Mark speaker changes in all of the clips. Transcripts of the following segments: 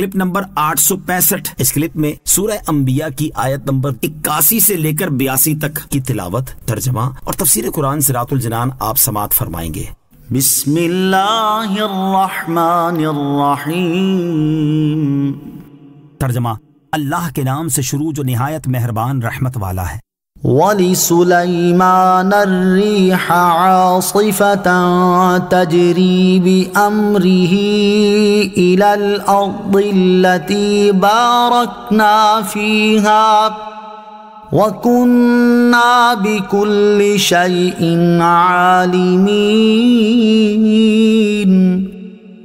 Speaker 1: Clip number 865۔ اس clip میں سورہ انبیاء کی آیت نمبر 81 سے لے کر 82 تک کی تلاوت، ترجمہ اور تفسیر قرآن صراط الجنان آپ سماعت فرمائیں گے۔
Speaker 2: بسم اللہ الرحمن الرحیم۔
Speaker 1: ترجمہ، اللہ کے نام سے شروع جو نہایت مہربان رحمت والا ہے۔
Speaker 2: وَلِسُلَيْمَانَ الرِّيحَ عَاصِفَةً تَجْرِي بِأَمْرِهِ إِلَى الْأَرْضِ الَّتِي بَارَكْنَا فِيهَا وَكُنَّا بِكُلِّ شَيْءٍ عَالِمِينَ۔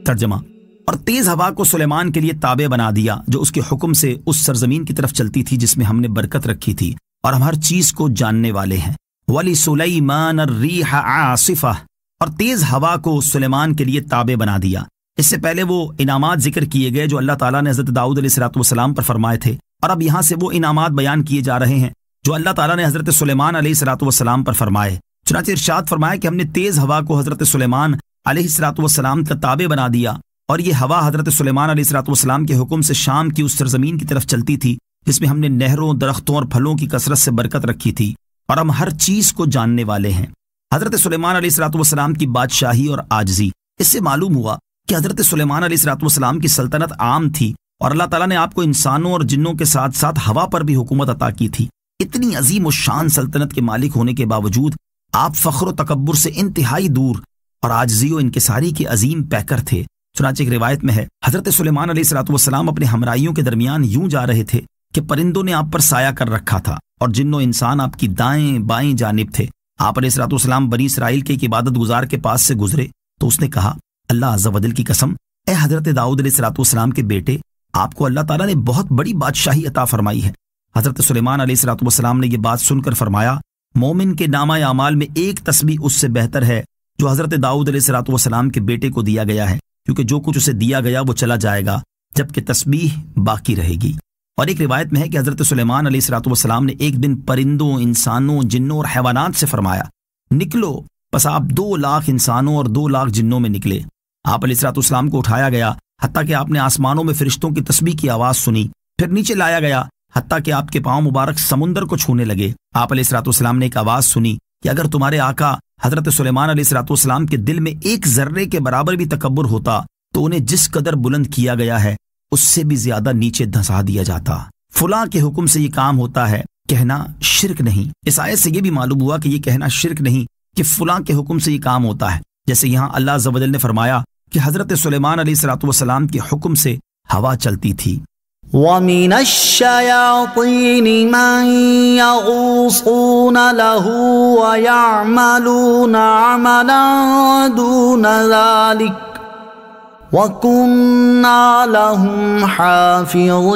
Speaker 1: ترجمہ، اور تیز ہوا کو سلیمان کے لیے تابع بنا دیا جو اس کے حکم سے اس سرزمین کی طرف چلتی تھی جس میں ہم نے برکت رکھی تھی، اور ہم ہر چیز کو جاننے والے ہیں۔ وَلِسُلَيْمَانَ الرِّيحَ عَاصِفَةً، اور تیز ہوا کو سلیمان کے لیے تابع بنا دیا۔ اس سے پہلے وہ انعامات ذکر کیے گئے جو اللہ تعالیٰ نے حضرت داؤد علیہ السلام پر فرمائے تھے، اور اب یہاں سے وہ انعامات بیان کیے جا رہے ہیں جو اللہ تعالیٰ نے حضرت سلیمان علیہ السلام پر فرمائے۔ چنانچہ ارشاد فرمایا کہ ہم نے تیز ہوا کو حضرت سلیمان علیہ السلام کا تابع بنا دیا، اور یہ ہوا حضرت سلیمان علیہ السلام کے حکم سے شام کی اس سرزمین کی طرف چلتی تھی جس میں ہم نے نہروں، درختوں اور پھلوں کی کثرت سے برکت رکھی تھی، اور ہم ہر چیز کو جاننے والے ہیں۔ حضرت سلیمان علیہ السلام کی بادشاہی اور عاجزی، اس سے معلوم ہوا کہ حضرت سلیمان علیہ السلام کی سلطنت عام تھی، اور اللہ تعالیٰ نے آپ کو انسانوں اور جنوں کے ساتھ ساتھ ہوا پر بھی حکومت عطا کی تھی۔ اتنی عظیم و شان سلطنت کے مالک ہونے کے باوجود آپ فخر و تکبر سے انتہائی دور اور عاجزی و انکساری کے عظیم پیکر تھے۔ چنانچہ ایک روایت میں ہے، حضرت سلیمان علیہ السلام اپنے ہمراہیوں کے درمیان یوں جا رہے تھے کہ پرندوں نے آپ پر سایہ کر رکھا تھا، اور جن و انسان آپ کی دائیں بائیں جانب تھے۔ آپ علیہ السلام بنی اسرائیل کے ایک عبادت گزار کے پاس سے گزرے تو اس نے کہا، اللہ عز و جل کی قسم، اے حضرت داؤد علیہ السلام کے بیٹے، آپ کو اللہ تعالیٰ نے بہت بڑی بادشاہی عطا فرمائی ہے۔ حضرت سلیمان علیہ السلام نے یہ بات سن کر فرمایا، مومن کے نامہ اعمال میں ایک تسبیح اس سے بہتر ہے جو حضرت داؤد علیہ السلام کے بیٹے کو دیا گیا ہے، کیونکہ جو کچھ اسے دیا گیا وہ چلا جائے گا جبکہ تسبیح باقی رہے گی۔ اور ایک روایت میں ہے کہ حضرت سلیمان علیہ السلام نے ایک دن پرندوں، انسانوں، جنوں اور حیوانات سے فرمایا، نکلو، پس آپ 2 لاکھ انسانوں اور 2 لاکھ جنوں میں نکلے۔ آپ علیہ السلام کو اٹھایا گیا حتیٰ کہ آپ نے آسمانوں میں فرشتوں کی تسبیح کی آواز سنی، پھر نیچے لایا گیا حتیٰ کہ آپ کے پاؤں مبارک سمندر کو چھونے لگے۔ آپ علیہ السلام نے ایک آواز سنی کہ اگر تمہارے آقا حضرت سلیمان علیہ السلام کے دل میں ایک ذرے کے برابر بھی تکبر ہوتا تو انہیں جس قدر بلند کیا گیا ہے اس سے بھی زیادہ نیچے دھسا دیا جاتا۔ فلاں کے حکم سے یہ کام ہوتا ہے، کہنا شرک نہیں۔ اس آیت سے یہ بھی معلوم ہوا کہ یہ کہنا شرک نہیں کہ فلاں کے حکم سے یہ کام ہوتا ہے، جیسے یہاں اللہ عز و جل نے فرمایا کہ حضرت سلیمان علیہ السلام کے حکم سے ہوا چلتی تھی۔
Speaker 2: وَمِنَ الشَّيَاطِينِ مَن يَغُوصُونَ لَهُ وَيَعْمَلُونَ عَمَلًا دُونَ ذَلِكَ وَكُنَّا لَهُمْ حَافِظِينَ۔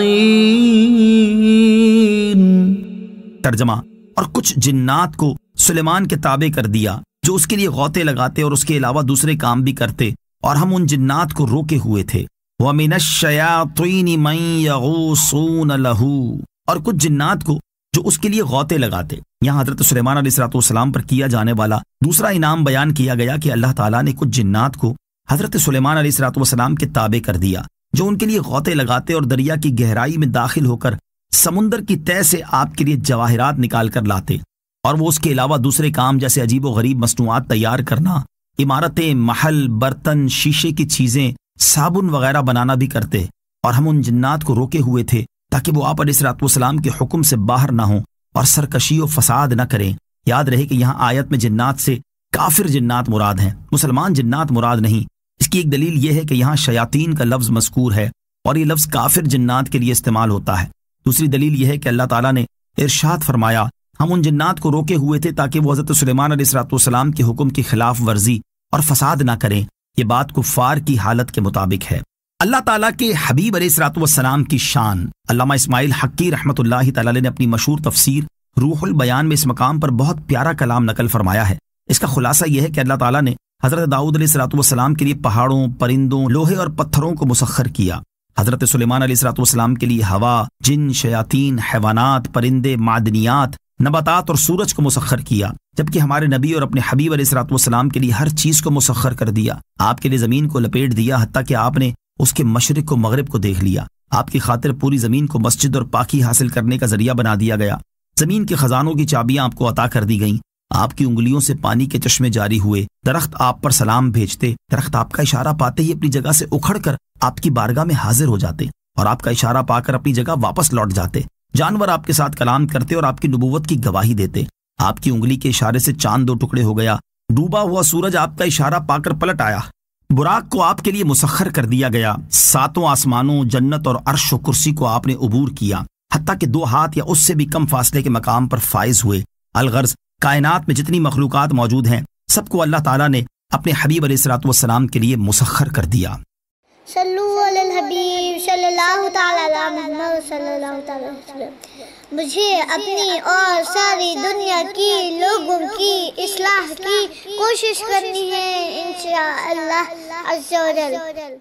Speaker 1: ترجمہ، اور کچھ جنات کو سلیمان کے تابع کر دیا جو اس کے لیے غوطے لگاتے اور اس کے علاوہ دوسرے کام بھی کرتے، اور ہم ان جنات کو روکے ہوئے تھے۔ وَمِنَ الشَّيَاطِينِ مَن يَغُوصُونَ لَهُ، اور کچھ جنات کو جو اس کے لیے غوطے لگاتے۔ یہاں حضرت سلیمان علیہ السلام پر کیا جانے والا دوسرا انعام بیان کیا گیا کہ اللہ تعالیٰ نے کچھ جنات کو حضرت سلیمان علیہ السلام کے تابع کر دیا جو ان کے لیے غوطے لگاتے اور دریا کی گہرائی میں داخل ہو کر سمندر کی تہہ سے آپ کے لیے جواہرات نکال کر لاتے، اور وہ اس کے علاوہ دوسرے کام جیسے عجیب و غریب مصنوعات تیار کرنا، عمارتیں، محل، برتن، شیشے کی چیزیں، صابن وغیرہ بنانا بھی کرتے، اور ہم ان جنات کو روکے ہوئے تھے تاکہ وہ آپ علیہ السلام کے حکم سے باہر نہ ہوں اور سرکشی و فساد نہ کریں۔ یاد رہے کہ یہاں آیت میں جنات سے کافر جنات مراد ہیں، مسلمان جنات مراد نہیں۔ اس کی ایک دلیل یہ ہے کہ یہاں شیاطین کا لفظ مذکور ہے اور یہ لفظ کافر جنات کے لیے استعمال ہوتا ہے۔ دوسری دلیل یہ ہے کہ اللہ تعالیٰ نے ارشاد فرمایا، ہم ان جنات کو روکے ہوئے تھے تاکہ وہ حضرت سلیمان علیہ السلام کے حکم کی خلاف ورزی اور فساد نہ کریں۔ یہ بات کفار کی حالت کے مطابق ہے۔ اللہ تعالیٰ کے حبیب علیہ السلام کی شان علامہ اسماعیل حقی رحمۃ اللہ تعالی نے اپنی مشہور تفسیر روح البیان میں اس مقام پر بہت پیارا کلام نقل فرمایا ہے۔ اس کا خلاصہ یہ ہے کہ اللہ تعالیٰ نے حضرت داؤد علیہ السلام کے لیے پہاڑوں، پرندوں، لوہے اور پتھروں کو مسخر کیا۔ حضرت سلیمان علیہ السلام کے لیے ہوا، جن، شیاطین، حیوانات، پرندے، معدنیات، نباتات اور سورج کو مسخر کیا، جبکہ ہمارے نبی اور اپنے حبیب علیہ السلام کے لیے ہر چیز کو مسخر کر دیا۔ آپ کے لیے زمین کو لپیٹ دیا حتیٰ کہ آپ نے اس کے مشرق و مغرب کو دیکھ لیا۔ آپ کی خاطر پوری زمین کو مسجد اور پاکی حاصل کرنے کا ذریعہ بنا دیا گیا۔ زمین کے خزانوں کی چابیاں آپ کو عطا کر دی گئیں۔ آپ کی انگلیوں سے پانی کے چشمے جاری ہوئے۔ درخت آپ پر سلام بھیجتے، درخت آپ کا اشارہ پاتے ہی اپنی جگہ سے اکھڑ کر آپ کی بارگاہ میں حاضر ہو جاتے اور آپ کا اشارہ پا کر اپنی جگہ واپس لوٹ جاتے۔ جانور آپ کے ساتھ کلام کرتے اور آپ کی نبوت کی گواہی دیتے۔ آپ کی انگلی کے اشارے سے چاند 2 ٹکڑے ہو گیا۔ ڈوبا ہوا سورج آپ کا اشارہ پا کر پلٹ آیا۔ براق کو آپ کے لیے مسخر کر دیا گیا۔ 7 آسمانوں، جنت اور عرش و کرسی کو آپ نے عبور کیا، حتیٰ کہ 2 ہاتھ یا اس سے بھی کم فاصلے کے مقام پر فائز ہوئے۔ الغرض کائنات میں جتنی مخلوقات موجود ہیں سب کو اللہ تعالیٰ نے اپنے حبیب علیہ الصلوۃ والسلام کے لیے مسخر کر دیا۔
Speaker 3: صلو علی الحبیب صلی اللہ تعالی علی محمد صلی اللہ تعالی علیہ وسلم۔ مجھے اپنی اور ساری دنیا کی لوگوں کی اصلاح کی کوشش کرنی ہے انشاءاللہ عز و جل۔